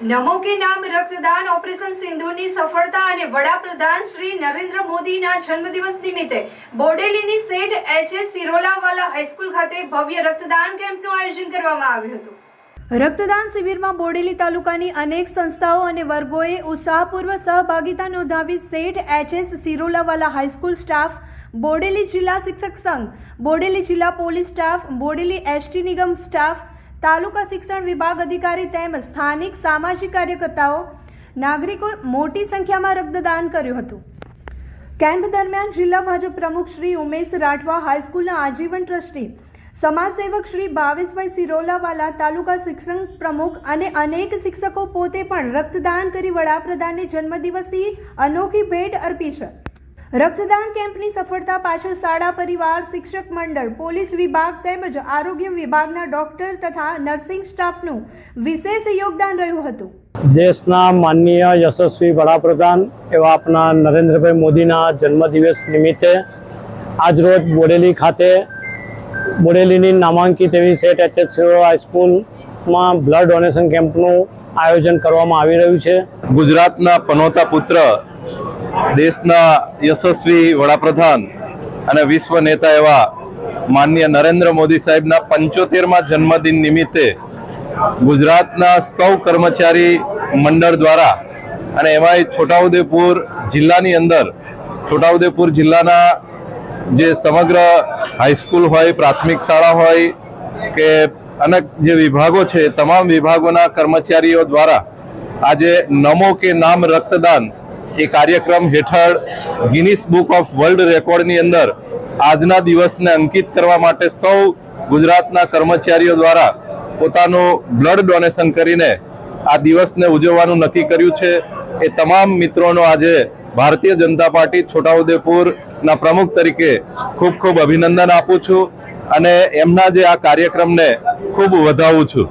નમો કે નામ રક્તદાન ઓપરેશન સિંધુની સફળતા અને વડાપ્રધાન શ્રી નરેન્દ્ર મોદીના જન્મદિવસ નિમિત્તે બોડેલીની સેઠ એચ.એસ. સિરોલાવાલા હાઈસ્કૂલ ખાતે ભવ્ય રક્તદાન કેમ્પનું આયોજન કરવામાં આવ્યું હતું। રક્તદાન શિબિરમાં બોડેલી તાલુકાની અનેક સંસ્થાઓ અને વર્ગોએ ઉત્સાહપૂર્વક સહભાગિતા નોંધાવી સેઠ એચ.એસ. સિરોલાવાલા હાઈસ્કૂલ સ્ટાફ, બોડેલી જિલ્લા શિક્ષક સંઘ, બોડેલી જિલ્લા પોલીસ સ્ટાફ, બોડેલી એસટી નિગમ સ્ટાફ, તાલુકા શિક્ષણ વિભાગ અધિકારી તેમજ સ્થાનિક સામાજિક કાર્યકર્તાઓ નાગરિકો મોટી સંખ્યામાં રક્તદાન કર્યું હતું। કેમ્પ દરમિયાન જિલ્લા ભાજપ પ્રમુખ શ્રી ઉમેશ રાઠવા, હાઈસ્કૂલના આજીવન ટ્રસ્ટી, સમાજસેવક શ્રી ભાવેશભાઈ સિરોલાવાલા, તાલુકા શિક્ષણ પ્રમુખ અને અનેક શિક્ષકો પોતે પણ રક્તદાન કરી વડાપ્રધાનને જન્મદિવસની અનોખી ભેટ અર્પી છે। રક્તદાન કેમ્પની સફળતા પાછળ શાળા પરિવાર, શિક્ષક મંડળ, પોલીસ વિભાગ તેમજ આરોગ્ય વિભાગના ડોક્ટર તથા નર્સિંગ સ્ટાફનું વિશેષ યોગદાન રહ્યું હતું। દેશના માનનીય યશસ્વી વડાપ્રધાન એવા આપણા નરેન્દ્રભાઈ મોદીના જન્મદિવસ નિમિત્તે આજરોજ બોડેલી ખાતે બોડેલીની નામાંકિત એવી સેઠ એચ.એસ. હાઈસ્કૂલમાં બ્લડ ડોનેશન કેમ્પનું આયોજન કરવામાં આવી રહ્યું છે। ગુજરાતના પનોતા પુત્ર, દેશના યશસ્વી વડાપ્રધાન અને વિશ્વ નેતા એવા માનનીય નરેન્દ્ર મોદી સાહેબના 75મા જન્મદિન નિમિત્તે ગુજરાતના સૌ કર્મચારી મંડળ દ્વારા અને એમાંય છોટાઉદેપુર જિલ્લાની અંદર છોટાઉદેપુર જિલ્લાના જે સમગ્ર હાઈસ્કૂલ હોય, પ્રાથમિક શાળા હોય કે અનેક જે વિભાગો છે, તમામ વિભાગોના કર્મચારીઓ દ્વારા આજે નમો કે નામ રક્તદાન એ કાર્યક્રમ હેઠળ ગિનિસ બુક ઓફ વર્લ્ડ રેકોર્ડની અંદર આજના દિવસને અંકિત કરવા માટે સૌ ગુજરાતના કર્મચારીઓ દ્વારા પોતાનું બ્લડ ડોનેશન કરીને આ દિવસને ઉજવવાનું નક્કી કર્યું છે। એ તમામ મિત્રોનો આજે ભારતીય જનતા પાર્ટી છોટાઉદેપુરના પ્રમુખ તરીકે ખૂબ ખૂબ અભિનંદન આપું છું અને એમના જે આ કાર્યક્રમને ખૂબ વધાવું છું।